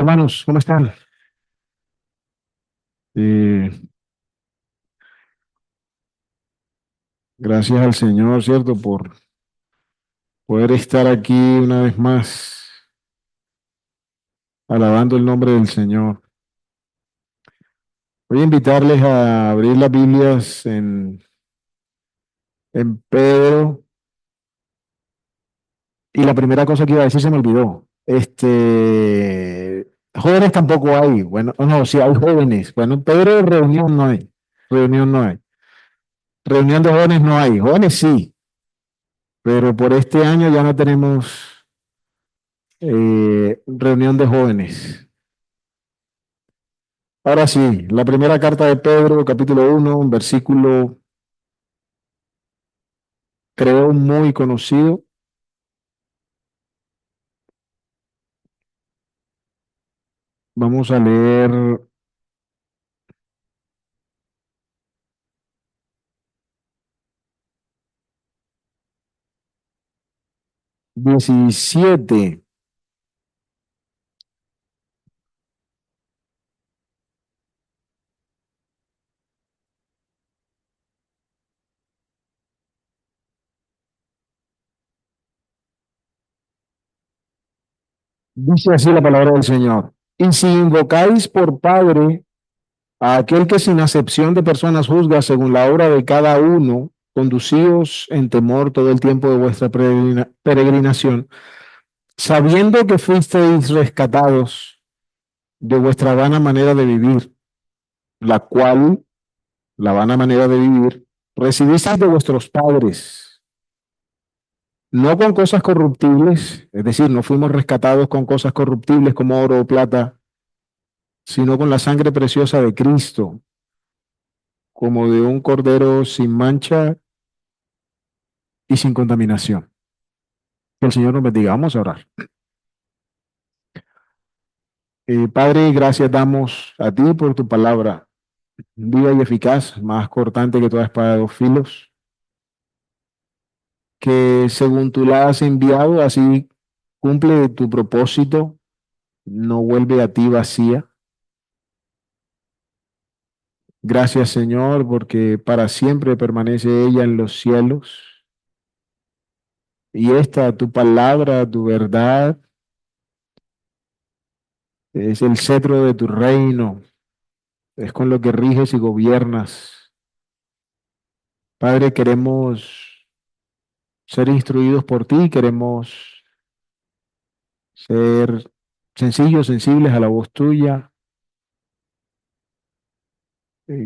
Hermanos, ¿cómo están? Eh, Gracias al Señor, ¿cierto? Por poder estar aquí una vez más, alabando el nombre del Señor. Voy a invitarles a abrir las Biblias en Pedro. Y la primera cosa que iba a decir se me olvidó. Jóvenes tampoco hay. Bueno, no, sí hay jóvenes. Bueno, en Pedro reunión no hay. Reunión no hay. Reunión de jóvenes no hay. Jóvenes sí, pero por este año ya no tenemos reunión de jóvenes. Ahora sí, la primera carta de Pedro, capítulo 1, un versículo creo muy conocido. Vamos a leer 17. Dice así la palabra del Señor. Y si invocáis por Padre a aquel que sin acepción de personas juzga según la obra de cada uno, conducíos en temor todo el tiempo de vuestra peregrinación, sabiendo que fuisteis rescatados de vuestra vana manera de vivir, la cual, la vana manera de vivir, recibisteis de vuestros padres, no con cosas corruptibles, es decir, no fuimos rescatados con cosas corruptibles como oro o plata, sino con la sangre preciosa de Cristo, como de un cordero sin mancha y sin contaminación. Que el Señor nos bendiga. Vamos a orar. Padre, gracias damos a ti por tu palabra, viva y eficaz, más cortante que toda espada de dos filos, que según tú la has enviado, así cumple tu propósito, no vuelve a ti vacía. Gracias, Señor, porque para siempre permanece ella en los cielos. Y esta, tu palabra, tu verdad, es el cetro de tu reino, es con lo que riges y gobiernas. Padre, queremos ser instruidos por ti, queremos ser sencillos, sensibles a la voz tuya,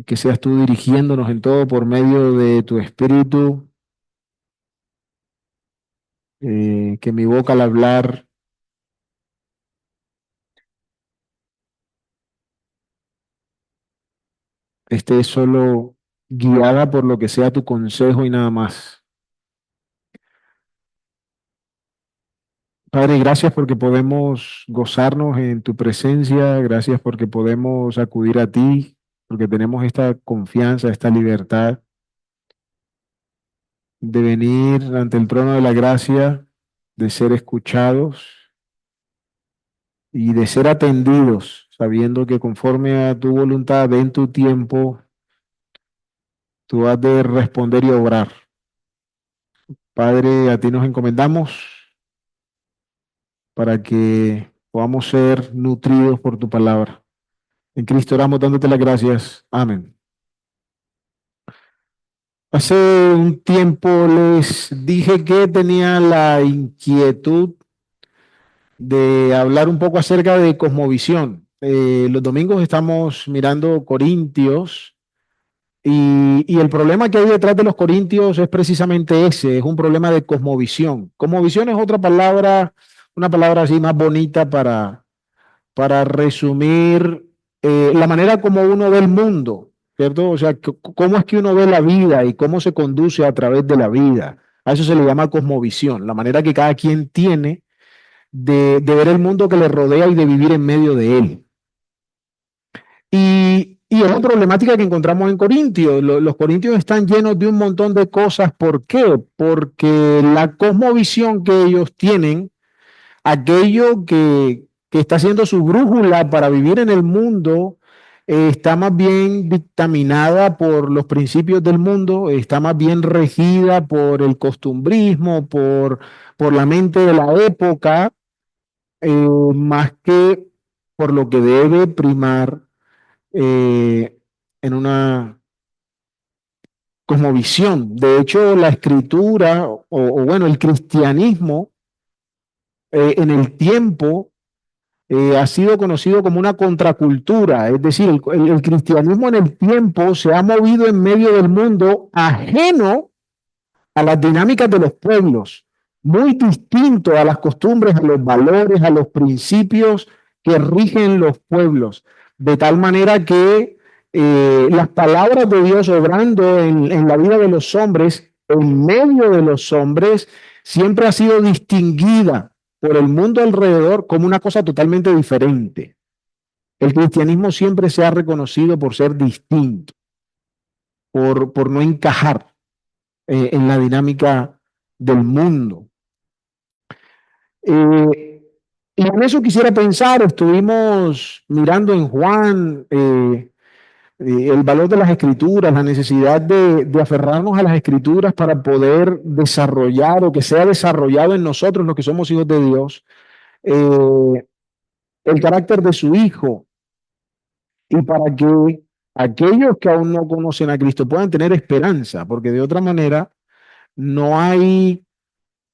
que seas tú dirigiéndonos en todo por medio de tu espíritu, que mi boca al hablar esté solo guiada por lo que sea tu consejo y nada más. Padre, gracias porque podemos gozarnos en tu presencia, gracias porque podemos acudir a ti, porque tenemos esta confianza, esta libertad de venir ante el trono de la gracia, de ser escuchados y de ser atendidos, sabiendo que conforme a tu voluntad, en tu tiempo, tú has de responder y obrar. Padre, a ti nos encomendamos para que podamos ser nutridos por tu palabra. En Cristo oramos dándote las gracias. Amén. Hace un tiempo les dije que tenía la inquietud de hablar un poco acerca de cosmovisión. Los domingos estamos mirando Corintios y el problema que hay detrás de los Corintios es precisamente ese, es un problema de cosmovisión. Cosmovisión es otra palabra, una palabra así más bonita para resumir la manera como uno ve el mundo, ¿cierto? O sea, cómo es que uno ve la vida y cómo se conduce a través de la vida. A eso se le llama cosmovisión, la manera que cada quien tiene de ver el mundo que le rodea y de vivir en medio de él. Y es una problemática que encontramos en Corintios. Los corintios están llenos de un montón de cosas. ¿Por qué? Porque la cosmovisión que ellos tienen, aquello que que está siendo su brújula para vivir en el mundo, está más bien dictaminada por los principios del mundo, está más bien regida por el costumbrismo, por la mente de la época, más que por lo que debe primar en una cosmovisión. De hecho, la escritura, o bueno, el cristianismo en el tiempo ha sido conocido como una contracultura, es decir, el cristianismo en el tiempo se ha movido en medio del mundo ajeno a las dinámicas de los pueblos, muy distinto a las costumbres, a los valores, a los principios que rigen los pueblos, de tal manera que las palabras de Dios obrando en la vida de los hombres, en medio de los hombres, siempre ha sido distinguida por el mundo alrededor como una cosa totalmente diferente. El cristianismo siempre se ha reconocido por ser distinto, por no encajar en la dinámica del mundo. Y en eso quisiera pensar, estuvimos mirando en Juan el valor de las escrituras, la necesidad de aferrarnos a las escrituras para poder desarrollar o que sea desarrollado en nosotros, los que somos hijos de Dios, el carácter de su Hijo, y para que aquellos que aún no conocen a Cristo puedan tener esperanza, porque de otra manera no hay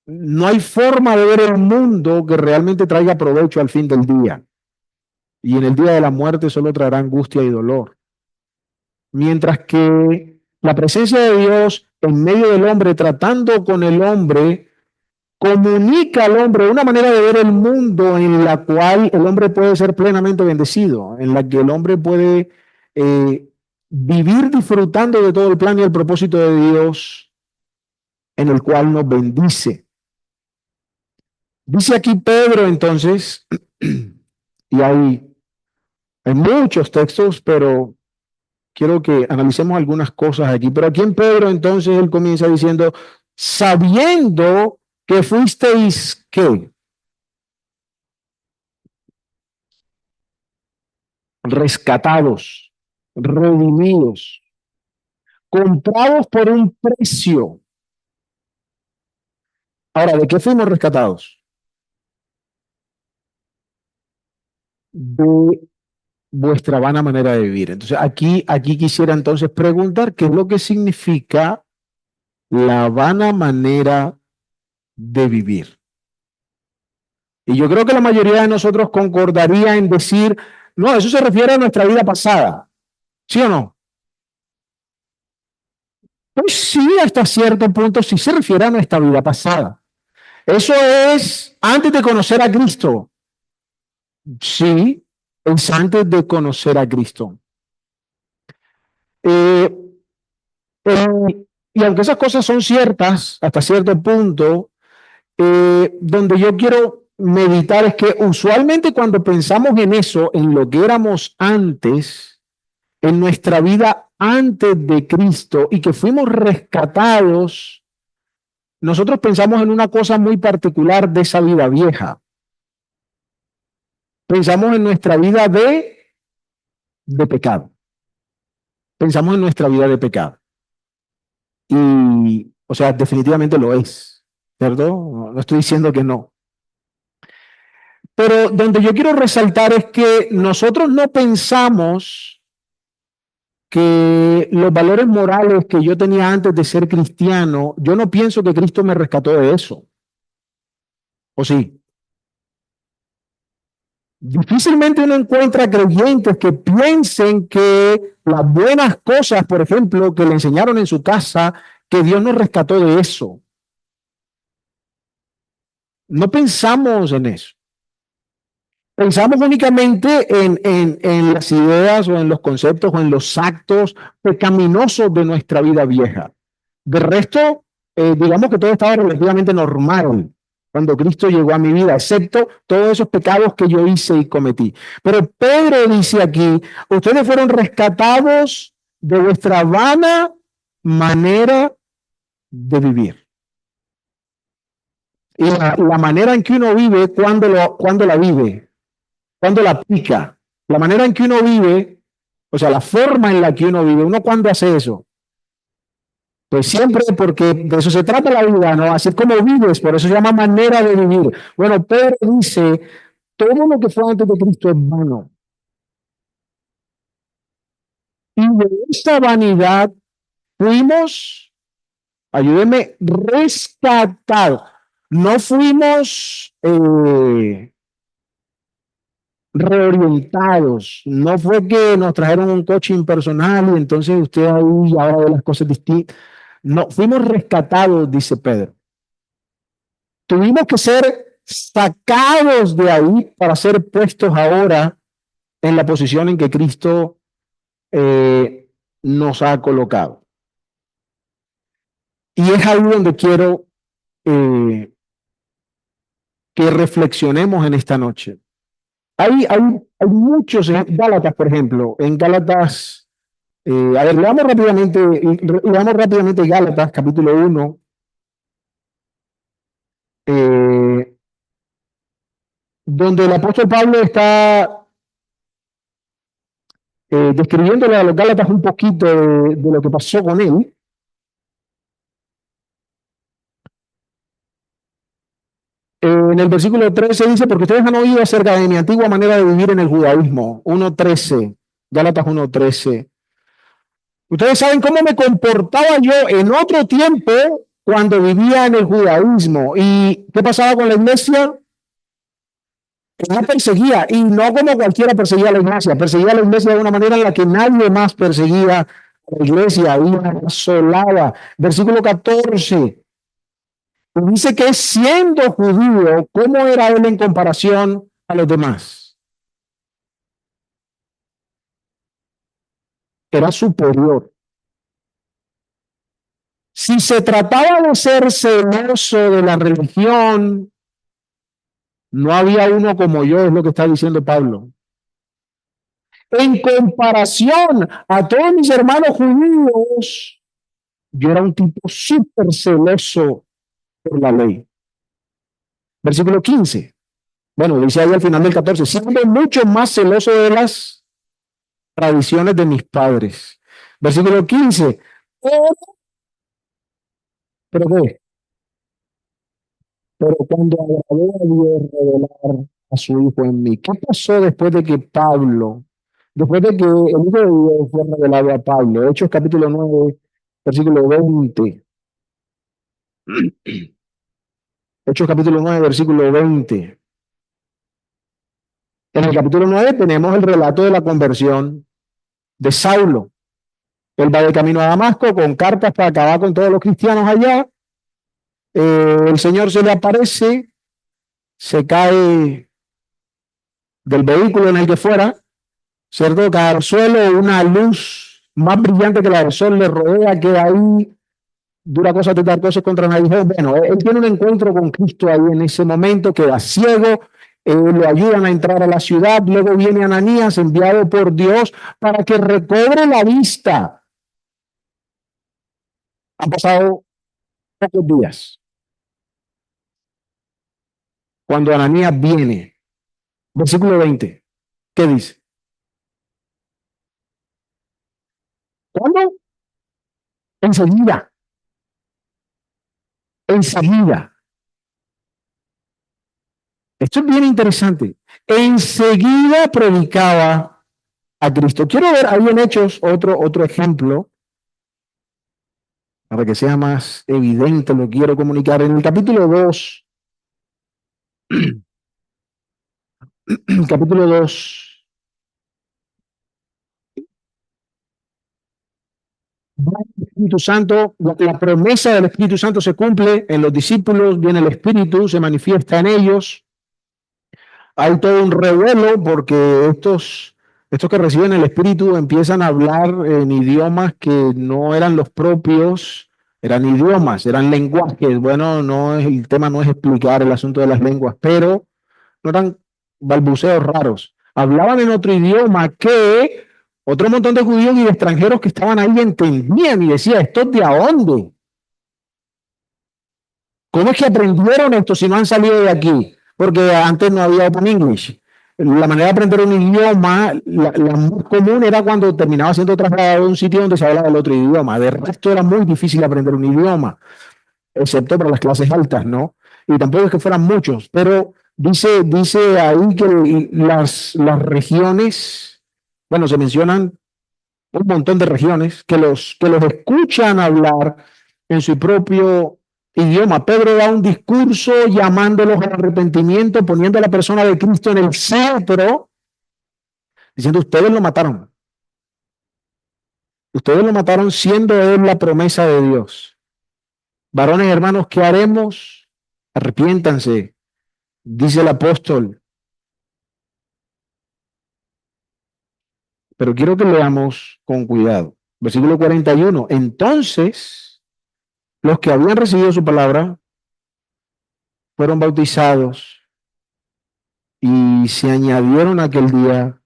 no hay forma de ver el mundo que realmente traiga provecho al fin del día. Y en el día de la muerte solo traerá angustia y dolor. Mientras que la presencia de Dios en medio del hombre, tratando con el hombre, comunica al hombre una manera de ver el mundo en la cual el hombre puede ser plenamente bendecido, en la que el hombre puede vivir disfrutando de todo el plan y el propósito de Dios en el cual nos bendice. Dice aquí Pedro entonces, y hay muchos textos, pero quiero que analicemos algunas cosas aquí. Pero aquí en Pedro entonces él comienza diciendo, sabiendo que fuisteis, ¿qué? Rescatados, redimidos, comprados por un precio. Ahora, ¿de qué fuimos rescatados? De vuestra vana manera de vivir. Entonces, aquí quisiera entonces preguntar qué es lo que significa la vana manera de vivir. Y yo creo que la mayoría de nosotros concordaría en decir, no, eso se refiere a nuestra vida pasada. ¿Sí o no? Pues sí, hasta cierto punto sí se refiere a nuestra vida pasada. Eso es antes de conocer a Cristo. Sí, es antes de conocer a Cristo. Eh, y aunque esas cosas son ciertas hasta cierto punto, donde yo quiero meditar es que usualmente cuando pensamos en eso, en lo que éramos antes, en nuestra vida antes de Cristo y que fuimos rescatados, nosotros pensamos en una cosa muy particular de esa vida vieja. Pensamos en nuestra vida de pecado. Pensamos en nuestra vida de pecado. Y, o sea, definitivamente lo es, ¿cierto? No estoy diciendo que no. Pero donde yo quiero resaltar es que nosotros no pensamos que los valores morales que yo tenía antes de ser cristiano, yo no pienso que Cristo me rescató de eso. ¿O sí? Difícilmente uno encuentra creyentes que piensen que las buenas cosas, por ejemplo, que le enseñaron en su casa, que Dios nos rescató de eso. No pensamos en eso. Pensamos únicamente en las ideas o en los conceptos o en los actos pecaminosos de nuestra vida vieja. De resto, digamos que todo estaba relativamente normal cuando Cristo llegó a mi vida, excepto todos esos pecados que yo hice y cometí. Pero Pedro dice aquí, ustedes fueron rescatados de vuestra vana manera de vivir. Y la manera en que uno vive, cuando la vive? Cuando la aplica, la manera en que uno vive, o sea, la forma en la que uno vive, uno cuando hace eso, pues siempre, porque de eso se trata la vida, ¿no? Así como vives, por eso se llama manera de vivir. Bueno, Pedro dice, todo lo que fue antes de Cristo es vano. Y de esta vanidad fuimos, ayúdenme, rescatados. No fuimos reorientados. No fue que nos trajeron un coche impersonal y entonces usted ahí ahora ve las cosas distintas. No, fuimos rescatados, dice Pedro. Tuvimos que ser sacados de ahí para ser puestos ahora en la posición en que Cristo nos ha colocado. Y es ahí donde quiero que reflexionemos en esta noche. Hay muchos en Gálatas, por ejemplo, en Gálatas, a ver, leamos rápidamente Gálatas, capítulo 1, donde el apóstol Pablo está describiéndole a los Gálatas un poquito de lo que pasó con él. En el versículo 13 dice, porque ustedes han oído acerca de mi antigua manera de vivir en el judaísmo. 1:13, Gálatas 1:13. Ustedes saben cómo me comportaba yo en otro tiempo cuando vivía en el judaísmo. ¿Y qué pasaba con la iglesia? Que la perseguía, y no como cualquiera perseguía a la iglesia de una manera en la que nadie más perseguía a la iglesia, y asolaba. Versículo 14. Dice que siendo judío, ¿cómo era él en comparación a los demás? Era superior. Si se trataba de ser celoso de la religión, no había uno como yo, es lo que está diciendo Pablo. En comparación a todos mis hermanos judíos, yo era un tipo súper celoso por la ley. Versículo 15. Bueno, dice ahí al final del 14, siendo mucho más celoso de las tradiciones de mis padres. Versículo 15. Pero qué, pero cuando agradó a Dios revelar a su Hijo en mí. ¿Qué pasó después de que Pablo, después de que el Hijo de Dios fue revelado a Pablo? Hechos capítulo 9, versículo 20. Hechos capítulo 9, versículo 20. En el capítulo 9 tenemos el relato de la conversión de Saulo. Él va de camino a Damasco con cartas para acabar con todos los cristianos allá. El Señor se le aparece, se cae del vehículo en el que fuera, ¿cierto? Cae al suelo, una luz más brillante que la del sol le rodea, queda ahí, dura cosa de dar cosas contra nadie. Bueno, él tiene un encuentro con Cristo ahí en ese momento, queda ciego, lo ayudan a entrar a la ciudad, luego viene Ananías, enviado por Dios, para que recobre la vista. Han pasado pocos días. Cuando Ananías viene, versículo 20, ¿qué dice? ¿Cuándo? Enseguida, enseguida. Esto es bien interesante. Enseguida predicaba a Cristo. Quiero ver ahí en Hechos otro ejemplo, para que sea más evidente lo que quiero comunicar. En el capítulo 2, capítulo 2, el Espíritu Santo, la promesa del Espíritu Santo se cumple en los discípulos, viene el Espíritu, se manifiesta en ellos. Hay todo un revuelo porque estos que reciben el Espíritu empiezan a hablar en idiomas que no eran los propios, eran idiomas, eran lenguajes. Bueno, el tema no es explicar el asunto de las lenguas, pero no eran balbuceos raros. Hablaban en otro idioma que otro montón de judíos y de extranjeros que estaban ahí entendían y decía, ¿estos de a dónde? ¿Cómo es que aprendieron esto si no han salido de aquí? Porque antes no había Open English. La manera de aprender un idioma, la más común era cuando terminaba siendo trasladado a un sitio donde se hablaba el otro idioma. De resto era muy difícil aprender un idioma, excepto para las clases altas, ¿no? Y tampoco es que fueran muchos, pero dice ahí que las regiones, bueno, se mencionan un montón de regiones que los escuchan hablar en su propio idioma. Pedro da un discurso llamándolos al arrepentimiento, poniendo a la persona de Cristo en el centro, diciendo, ustedes lo mataron siendo él la promesa de Dios. Varones hermanos, ¿qué haremos? Arrepiéntanse, dice el apóstol. Pero quiero que leamos con cuidado. Versículo 41. Entonces, los que habían recibido su palabra fueron bautizados y se añadieron aquel día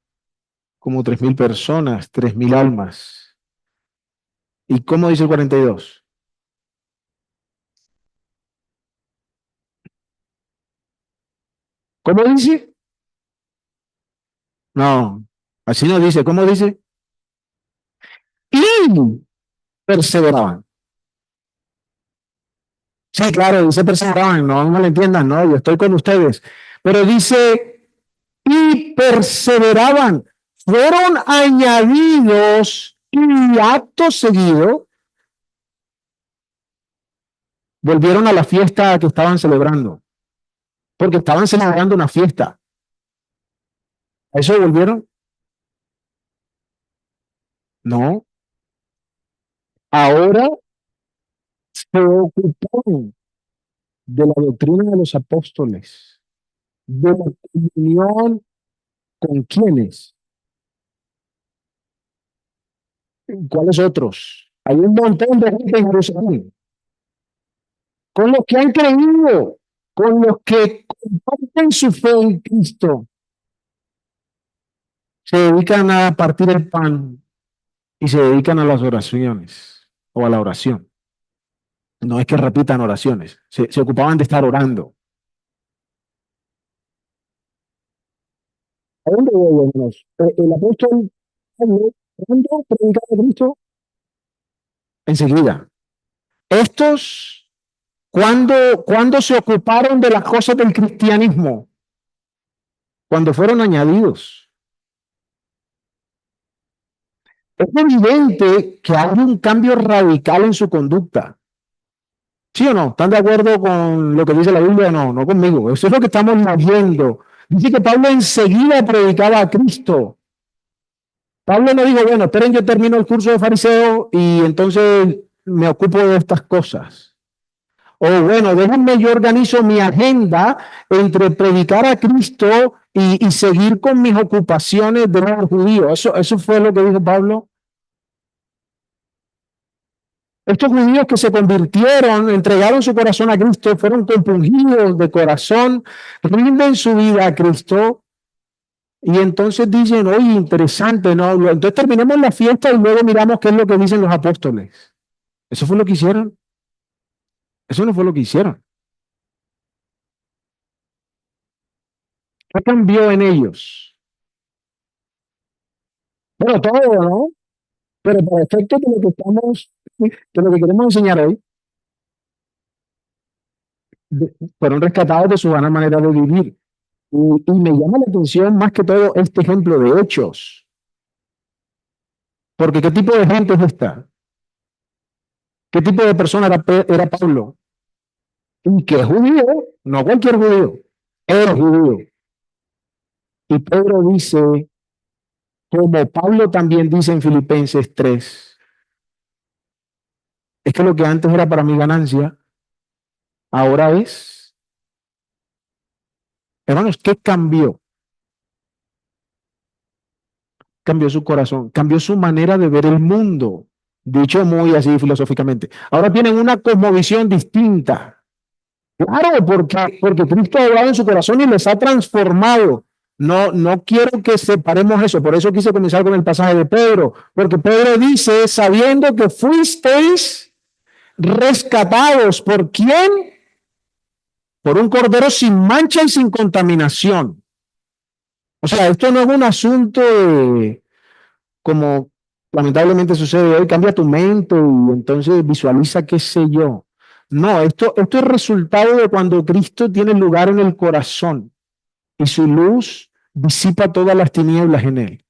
como 3,000 personas, 3,000 almas. ¿Y cómo dice el 42? ¿Cómo dice? No, así no dice. ¿Cómo dice? Y perseveraban. Sí, claro, dice perseveraban, no me lo entiendan, no, yo estoy con ustedes. Pero dice, y perseveraban, fueron añadidos y acto seguido volvieron a la fiesta que estaban celebrando, porque estaban celebrando una fiesta. ¿A eso volvieron? No. Ahora se ocuparon de la doctrina de los apóstoles, de la comunión con quienes, ¿cuáles otros? Hay un montón de gente en Jerusalén, con los que han creído, con los que comparten su fe en Cristo, se dedican a partir el pan y se dedican a las oraciones o a la oración. No es que repitan oraciones, se ocupaban de estar orando. ¿A dónde voy, hermanos? El apóstol Pablo, ¿cuándo predicaba a Cristo? Enseguida. Estos, ¿cuándo se ocuparon de las cosas del cristianismo? Cuando fueron añadidos. Es evidente que hay un cambio radical en su conducta. ¿Sí o no? ¿Están de acuerdo con lo que dice la Biblia? No, no conmigo. Eso es lo que estamos leyendo. Dice que Pablo enseguida predicaba a Cristo. Pablo no dijo, bueno, esperen, yo termino el curso de fariseo y entonces me ocupo de estas cosas. O bueno, déjenme, yo organizo mi agenda entre predicar a Cristo y seguir con mis ocupaciones de los judíos. Eso fue lo que dijo Pablo. Estos judíos que se convirtieron, entregaron su corazón a Cristo, fueron compungidos de corazón, rinden su vida a Cristo y entonces dicen, oye, interesante, ¿no? Entonces terminemos la fiesta y luego miramos qué es lo que dicen los apóstoles. Eso fue lo que hicieron. Eso no fue lo que hicieron. ¿Qué cambió en ellos? Bueno, todo, ¿no? Pero para efectos de lo que estamos, de lo que queremos enseñar hoy, fueron rescatados de su vana manera de vivir. Y me llama la atención más que todo este ejemplo de hechos. Porque ¿qué tipo de gente es esta? ¿Qué tipo de persona era Pablo? Y que es judío, no cualquier judío, era judío. Y Pedro dice, como Pablo también dice en Filipenses 3, es que lo que antes era para mi ganancia, ahora es, hermanos, ¿qué cambió? Cambió su corazón, cambió su manera de ver el mundo, dicho muy así filosóficamente. Ahora tienen una cosmovisión distinta. Claro, porque Cristo ha hablado en su corazón y les ha transformado. No, no quiero que separemos eso, por eso quise comenzar con el pasaje de Pedro, porque Pedro dice, sabiendo que fuisteis rescatados, ¿por quién? Por un cordero sin mancha y sin contaminación. O sea, esto no es un asunto de, como lamentablemente sucede hoy, cambia tu mente y entonces visualiza qué sé yo. No, esto es resultado de cuando Cristo tiene lugar en el corazón y su luz disipa todas las tinieblas en él.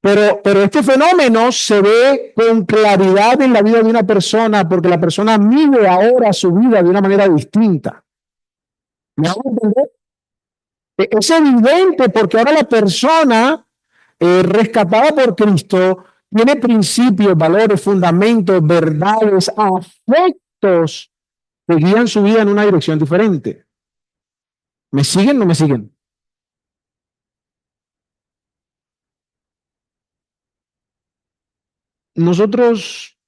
Pero este fenómeno se ve con claridad en la vida de una persona porque la persona vive ahora su vida de una manera distinta. ¿Me hago entender? Es evidente porque ahora la persona rescatada por Cristo tiene principios, valores, fundamentos, verdades, afectos que guían su vida en una dirección diferente. ¿Me siguen o no me siguen? Nosotros,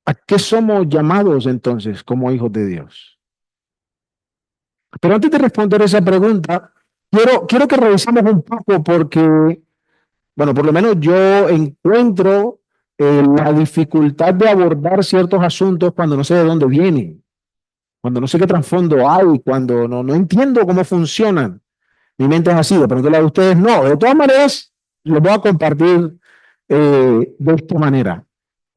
¿a qué somos llamados entonces como hijos de Dios? Pero antes de responder esa pregunta, quiero que revisemos un poco porque, bueno, por lo menos yo encuentro la dificultad de abordar ciertos asuntos cuando no sé de dónde vienen, cuando no sé qué trasfondo hay, cuando no entiendo cómo funcionan. Mi mente es así, de pronto la de ustedes no. De todas maneras, les voy a compartir de esta manera.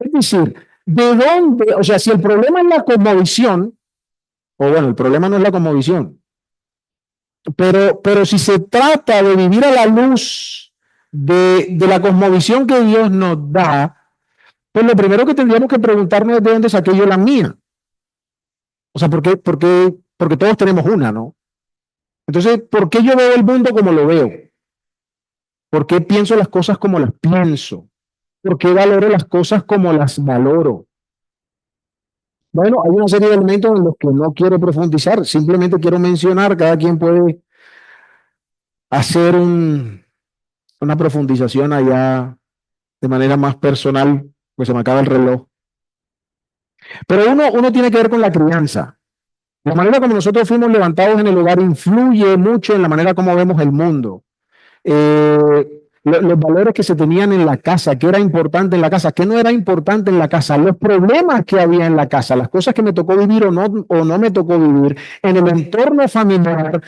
Es decir, ¿de dónde? O sea, si el problema es la cosmovisión, o bueno, el problema no es la cosmovisión, pero si se trata de vivir a la luz de la cosmovisión que Dios nos da, pues lo primero que tendríamos que preguntarnos es de dónde saqué yo la mía. O sea, porque todos tenemos una, ¿no? Entonces, ¿por qué yo veo el mundo como lo veo? ¿Por qué pienso las cosas como las pienso? ¿Por qué valoro las cosas como las valoro? Bueno, hay una serie de elementos en los que no quiero profundizar, simplemente quiero mencionar, cada quien puede hacer una profundización allá de manera más personal, pues se me acaba el reloj. Pero uno tiene que ver con la crianza. La manera como nosotros fuimos levantados en el hogar influye mucho en la manera como vemos el mundo. Los valores que se tenían en la casa, qué era importante en la casa, qué no era importante en la casa, los problemas que había en la casa, las cosas que me tocó vivir o no me tocó vivir en el entorno familiar,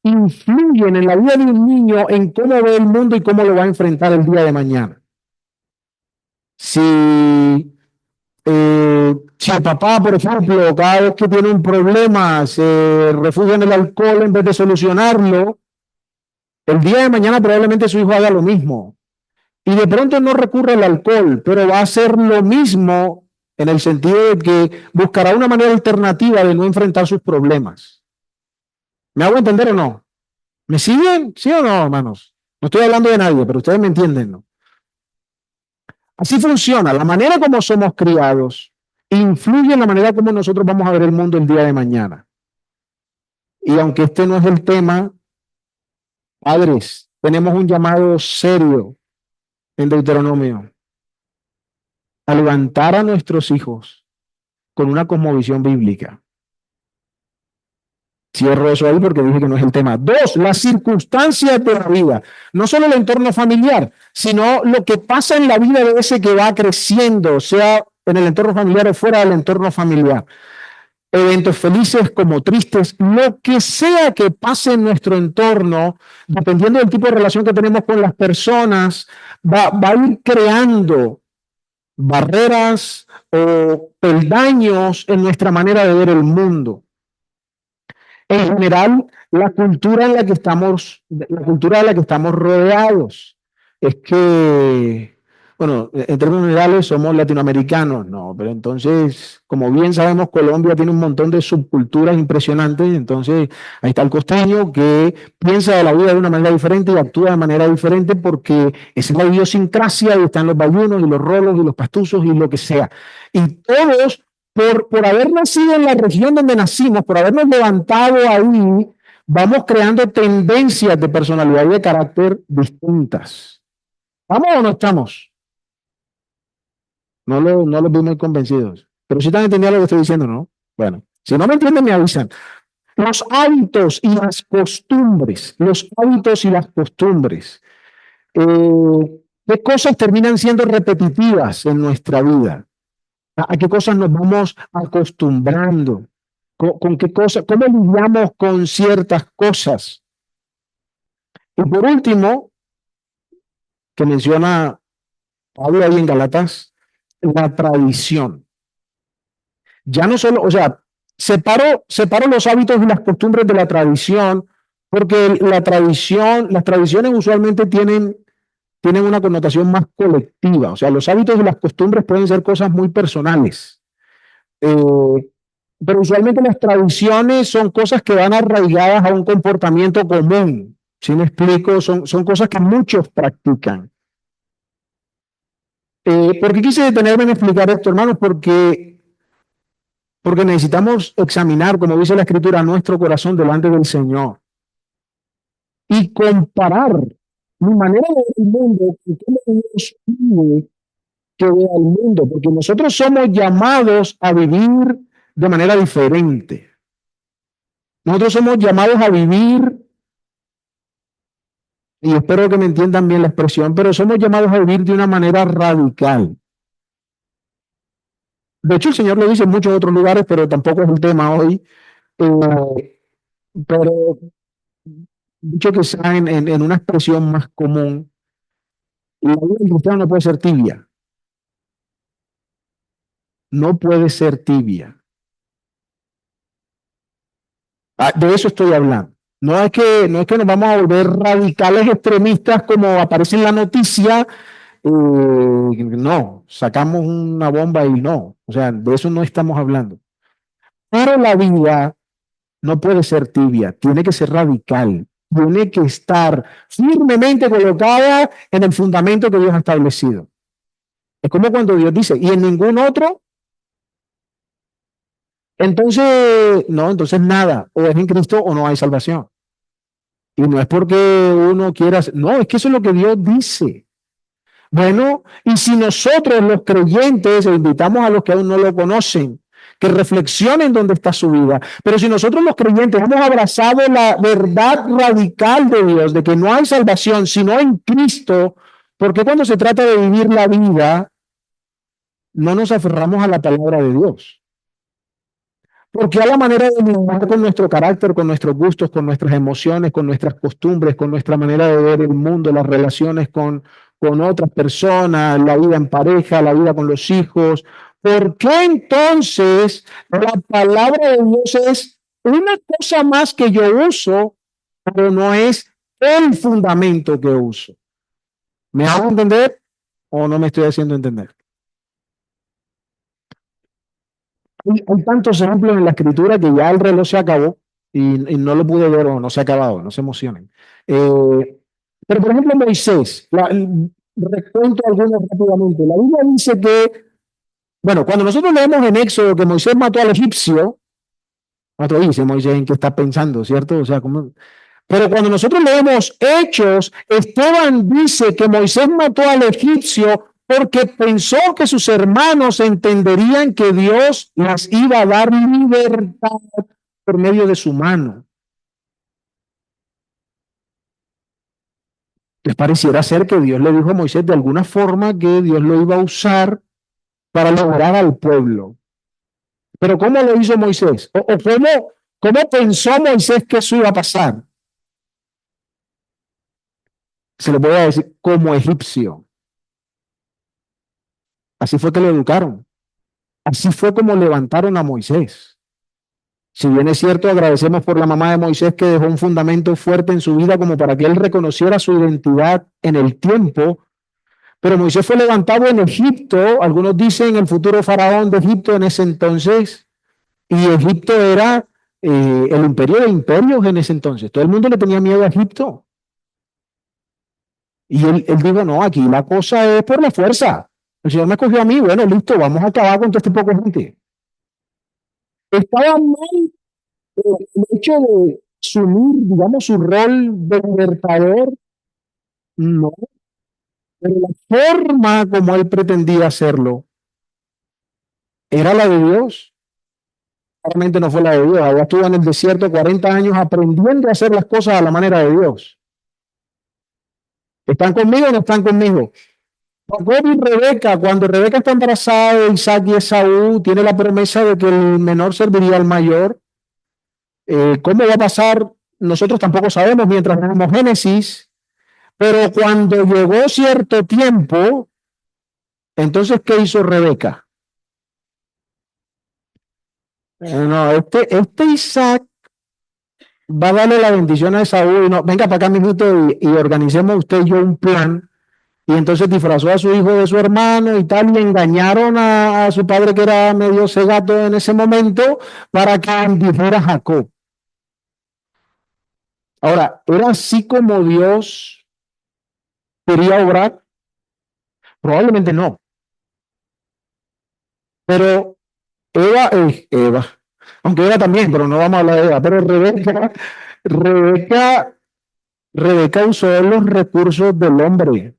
influyen en la vida de un niño en cómo ve el mundo y cómo lo va a enfrentar el día de mañana. Si el papá, por ejemplo, cada vez que tiene un problema se refugia en el alcohol en vez de solucionarlo, el día de mañana probablemente su hijo haga lo mismo. Y de pronto no recurre al alcohol, pero va a hacer lo mismo en el sentido de que buscará una manera alternativa de no enfrentar sus problemas. ¿Me hago entender o no? ¿Me siguen? ¿Sí o no, hermanos? No estoy hablando de nadie, pero ustedes me entienden, ¿no? Así funciona. La manera como somos criados influye en la manera como nosotros vamos a ver el mundo el día de mañana. Y aunque este no es el tema, padres, tenemos un llamado serio en Deuteronomio a levantar a nuestros hijos con una cosmovisión bíblica. Cierro eso ahí porque dije que no es el tema. Dos, las circunstancias de la vida. No solo el entorno familiar, sino lo que pasa en la vida de ese que va creciendo, sea en el entorno familiar o fuera del entorno familiar. Eventos felices como tristes, lo que sea que pase en nuestro entorno, dependiendo del tipo de relación que tenemos con las personas, va a ir creando barreras o peldaños en nuestra manera de ver el mundo. En general, la cultura de la que estamos rodeados. Es que, bueno, en términos generales somos latinoamericanos, no, pero entonces, como bien sabemos, Colombia tiene un montón de subculturas impresionantes, entonces ahí está el costeño que piensa de la vida de una manera diferente y actúa de manera diferente porque esa es la idiosincrasia y están los bayunos y los rolos y los pastuzos y lo que sea. Y todos por haber nacido en la región donde nacimos, por habernos levantado ahí, vamos creando tendencias de personalidad y de carácter distintas. ¿Vamos o no estamos? No los vi muy convencidos. Pero sí están entendiendo lo que estoy diciendo, ¿no? Bueno, si no me entienden, me avisan. Los hábitos y las costumbres, los hábitos y las costumbres. ¿Qué cosas terminan siendo repetitivas en nuestra vida? ¿A qué cosas nos vamos acostumbrando? ¿Con qué cosas? ¿Cómo lidiamos con ciertas cosas? Y por último, que menciona Pablo ahí en Galatas, la tradición. Ya no solo, o sea, separo los hábitos y las costumbres de la tradición, porque las tradiciones usualmente tienen una connotación más colectiva. O sea, los hábitos y las costumbres pueden ser cosas muy personales. Eh, pero usualmente las tradiciones son cosas que van arraigadas a un comportamiento común. ¿Sí me explico? Son cosas que muchos practican. ¿Por qué quise detenerme en explicar esto, hermanos? Porque necesitamos examinar, como dice la Escritura, nuestro corazón delante del Señor y comparar mi manera de ver el mundo con cómo Dios pide que vea el mundo, porque nosotros somos llamados a vivir de manera diferente. Nosotros somos llamados a vivir, y espero que me entiendan bien la expresión, pero somos llamados a vivir de una manera radical. De hecho, el Señor lo dice en muchos otros lugares, pero tampoco es el tema hoy. Pero dicho que sea en una expresión más común, la vida del cristiano no puede ser tibia, no puede ser tibia. De eso estoy hablando. No es que nos vamos a volver radicales extremistas como aparece en la noticia. No, sacamos una bomba y no. O sea, de eso no estamos hablando. Pero la vida no puede ser tibia, tiene que ser radical, tiene que estar firmemente colocada en el fundamento que Dios ha establecido. Es como cuando Dios dice, y en ningún otro, entonces, no, entonces nada, o es en Cristo o no hay salvación. Y no es porque uno quiera, no, es que eso es lo que Dios dice. Bueno, y si nosotros los creyentes, e invitamos a los que aún no lo conocen, que reflexionen dónde está su vida, pero si nosotros los creyentes hemos abrazado la verdad radical de Dios, de que no hay salvación sino en Cristo, ¿por qué cuando se trata de vivir la vida no nos aferramos a la palabra de Dios? Porque a la manera de lidiar con nuestro carácter, con nuestros gustos, con nuestras emociones, con nuestras costumbres, con nuestra manera de ver el mundo, las relaciones con otras personas, la vida en pareja, la vida con los hijos. ¿Por qué entonces la palabra de Dios es una cosa más que yo uso, pero no es el fundamento que uso? ¿Me hago entender o no me estoy haciendo entender? Hay tantos ejemplos en la escritura que ya el reloj se acabó y no lo pude ver o no se ha acabado, no se emocionen. Pero por ejemplo Moisés, recuento algunos rápidamente. La Biblia dice que, bueno, cuando nosotros leemos en Éxodo que Moisés mató al egipcio, nosotros dice Moisés en qué está pensando, ¿cierto? O sea, como... Pero cuando nosotros leemos Hechos, Esteban dice que Moisés mató al egipcio porque pensó que sus hermanos entenderían que Dios les iba a dar libertad por medio de su mano. Les pareciera ser que Dios le dijo a Moisés de alguna forma que Dios lo iba a usar para lograr al pueblo. Pero ¿cómo lo hizo Moisés? ¿O cómo pensó Moisés que eso iba a pasar? Se le puede decir como egipcio. Así fue que lo educaron. Así fue como levantaron a Moisés. Si bien es cierto, agradecemos por la mamá de Moisés que dejó un fundamento fuerte en su vida como para que él reconociera su identidad en el tiempo, pero Moisés fue levantado en Egipto, algunos dicen el futuro faraón de Egipto en ese entonces, y Egipto era el imperio de imperios en ese entonces. Todo el mundo le tenía miedo a Egipto. Y él dijo, no, aquí la cosa es por la fuerza. El Señor me escogió a mí, bueno, listo, vamos a acabar con todo este poco de gente. Estaba mal el hecho de asumir, digamos, su rol de libertador, no, pero la forma como él pretendía hacerlo era la de Dios. Realmente no fue la de Dios. Ahora estuvo en el desierto 40 años aprendiendo a hacer las cosas a la manera de Dios. ¿Están conmigo o no están conmigo? Jacob y Rebeca, cuando Rebeca está embarazada de Isaac y Esaú, tiene la promesa de que el menor serviría al mayor. ¿Cómo va a pasar? Nosotros tampoco sabemos mientras leemos Génesis, Pero cuando llegó cierto tiempo, entonces, ¿qué hizo Rebeca? No, este Isaac va a darle la bendición a Esaú y no, venga para acá, mijito, y organicemos usted y yo un plan. Y entonces disfrazó a su hijo de su hermano y tal, y engañaron a su padre que era medio cegato en ese momento para que bendijera a Jacob. Ahora, ¿era así como Dios quería obrar? Probablemente no, pero Eva, aunque Eva también, pero no vamos a hablar de Eva, pero Rebeca, Rebeca usó los recursos del hombre.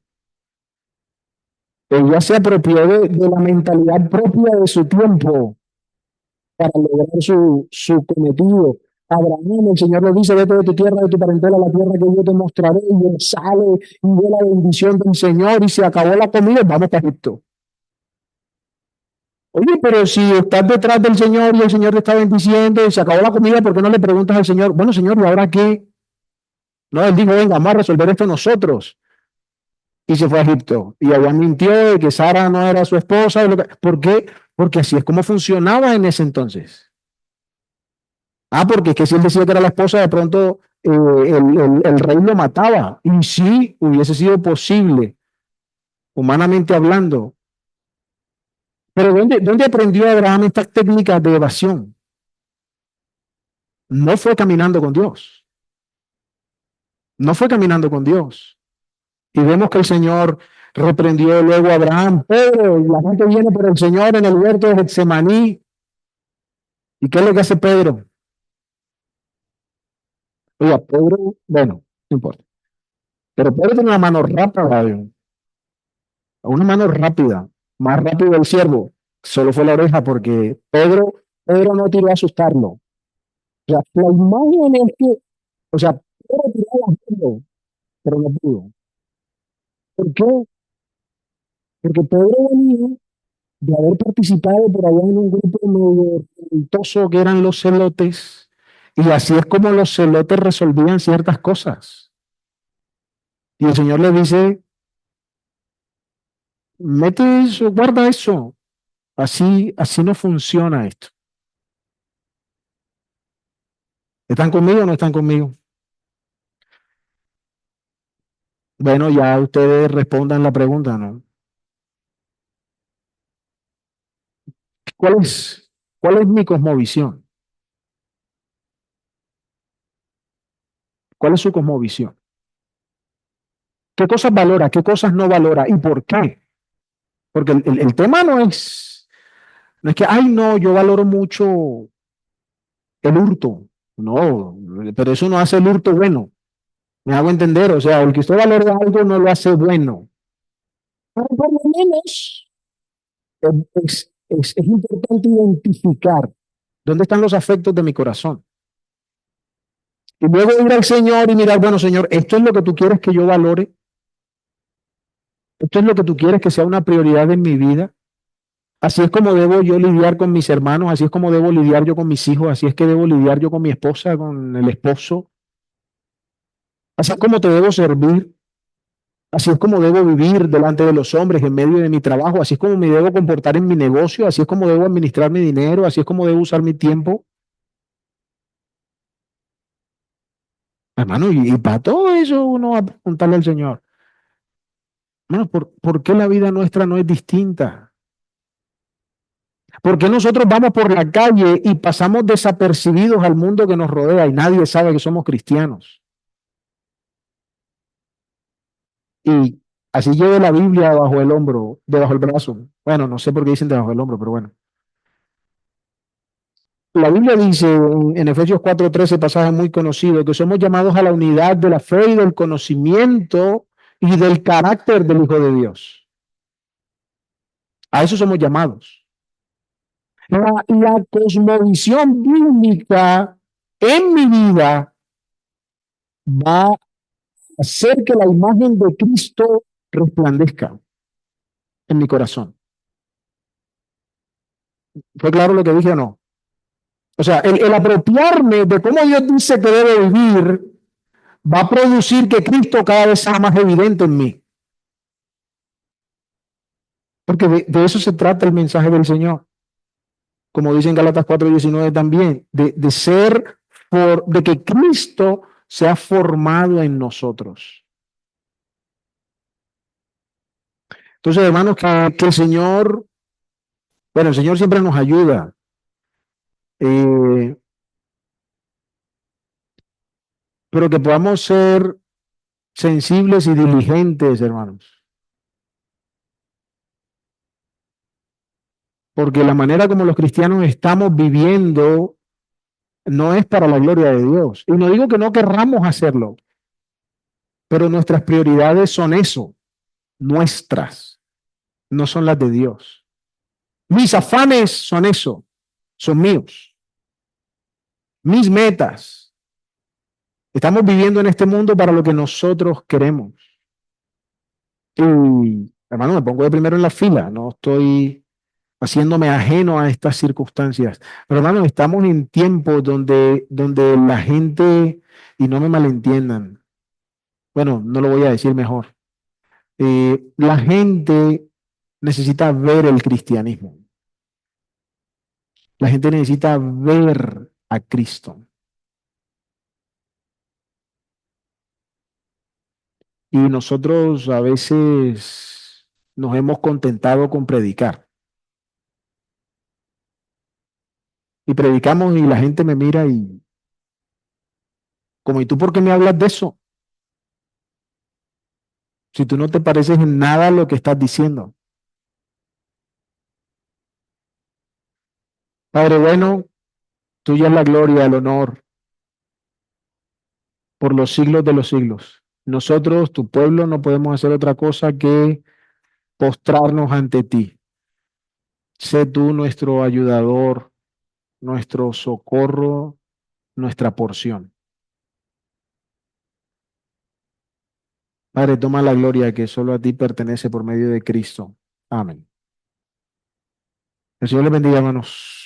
Ella se apropió de la mentalidad propia de su tiempo para lograr su cometido. Abraham, el Señor le dice, vete de tu tierra, de tu parentela, a la tierra que yo te mostraré, y él sale y ve la bendición del Señor y se acabó la comida, vamos para Egipto. Oye, pero si estás detrás del Señor y el Señor te está bendiciendo y se acabó la comida, ¿por qué no le preguntas al Señor, bueno, Señor, ¿y ahora qué? No, él dijo, venga, vamos a resolver esto nosotros. Y se fue a Egipto. Y allá mintió de que Sara no era su esposa. ¿Por qué? Porque así es como funcionaba en ese entonces. Ah, porque es que si él decía que era la esposa, de pronto el rey lo mataba. Y sí, hubiese sido posible, humanamente hablando. Pero ¿dónde aprendió Abraham estas técnicas de evasión? No fue caminando con Dios. No fue caminando con Dios. Y vemos que el Señor reprendió luego a Abraham. Pedro, y la gente viene por el Señor en el huerto de Getsemaní. ¿Y qué es lo que hace Pedro? Oiga, Pedro, bueno, no importa. Pero Pedro tiene una mano rápida, una mano rápida, más rápido el siervo. Solo fue la oreja porque Pedro no tiró a asustarlo. O sea, la imagen es que, o sea, Pedro tiró a asustarlo, pero no pudo. ¿Por qué? Porque Pedro venía de haber participado por allá en un grupo medio revoltoso que eran los celotes, y así es como los celotes resolvían ciertas cosas. Y el Señor le dice, mete eso, guarda eso. Así no funciona esto. ¿Están conmigo o no están conmigo? Bueno, ya ustedes respondan la pregunta, ¿no? ¿Cuál es, cuál es mi cosmovisión? ¿Cuál es su cosmovisión? ¿Qué cosas valora? ¿Qué cosas no valora? ¿Y por qué? Porque el tema no es que, ay, no, yo valoro mucho el hurto. No, pero eso no hace el hurto bueno. Me hago entender. O sea, el que usted valore algo no lo hace bueno. Pero por lo menos es importante identificar dónde están los afectos de mi corazón. Y luego ir al Señor y mirar, bueno, Señor, esto es lo que tú quieres que yo valore, esto es lo que tú quieres que sea una prioridad en mi vida. Así es como debo yo lidiar con mis hermanos, así es como debo lidiar yo con mis hijos, así es que debo lidiar yo con mi esposa, con el esposo, así es como te debo servir, así es como debo vivir delante de los hombres en medio de mi trabajo, así es como me debo comportar en mi negocio, así es como debo administrar mi dinero, así es como debo usar mi tiempo. Hermano, y para todo eso uno va a preguntarle al Señor, hermano, ¿por qué la vida nuestra no es distinta? ¿Por qué nosotros vamos por la calle y pasamos desapercibidos al mundo que nos rodea y nadie sabe que somos cristianos? Y así lleve la Biblia bajo el hombro, debajo del brazo. Bueno, no sé por qué dicen debajo del hombro, pero bueno. La Biblia dice en Efesios 4:13, pasaje muy conocido, que somos llamados a la unidad de la fe y del conocimiento y del carácter del Hijo de Dios. A eso somos llamados. La cosmovisión bíblica en mi vida va a hacer que la imagen de Cristo resplandezca en mi corazón. ¿Fue claro lo que dije o no? O sea, el apropiarme de cómo Dios dice que debe vivir va a producir que Cristo cada vez sea más evidente en mí. Porque de eso se trata el mensaje del Señor. Como dice en Gálatas 4:19 también, de que Cristo se ha formado en nosotros. Entonces, hermanos, que el Señor, bueno, el Señor siempre nos ayuda, eh, pero que podamos ser sensibles y diligentes, hermanos. Porque la manera como los cristianos estamos viviendo no es para la gloria de Dios. Y no digo que no querramos hacerlo, pero nuestras prioridades son eso, nuestras, no son las de Dios. Mis afanes son eso, son míos. Mis metas. Estamos viviendo en este mundo para lo que nosotros queremos. Y, hermano, me pongo de primero en la fila, no estoy haciéndome ajeno a estas circunstancias. Pero, hermano, estamos en tiempos donde la gente, y no me malentiendan, bueno, no lo voy a decir mejor, la gente necesita ver el cristianismo. La gente necesita ver a Cristo. Y nosotros a veces nos hemos contentado con predicar. Y predicamos y la gente me mira y como, ¿y tú por qué me hablas de eso? Si tú no te pareces en nada a lo que estás diciendo. Padre bueno, tuya es la gloria, el honor por los siglos de los siglos. Nosotros, tu pueblo, no podemos hacer otra cosa que postrarnos ante ti. Sé tú nuestro ayudador, nuestro socorro, nuestra porción. Padre, toma la gloria que solo a ti pertenece por medio de Cristo. Amén. El Señor le bendiga, hermanos.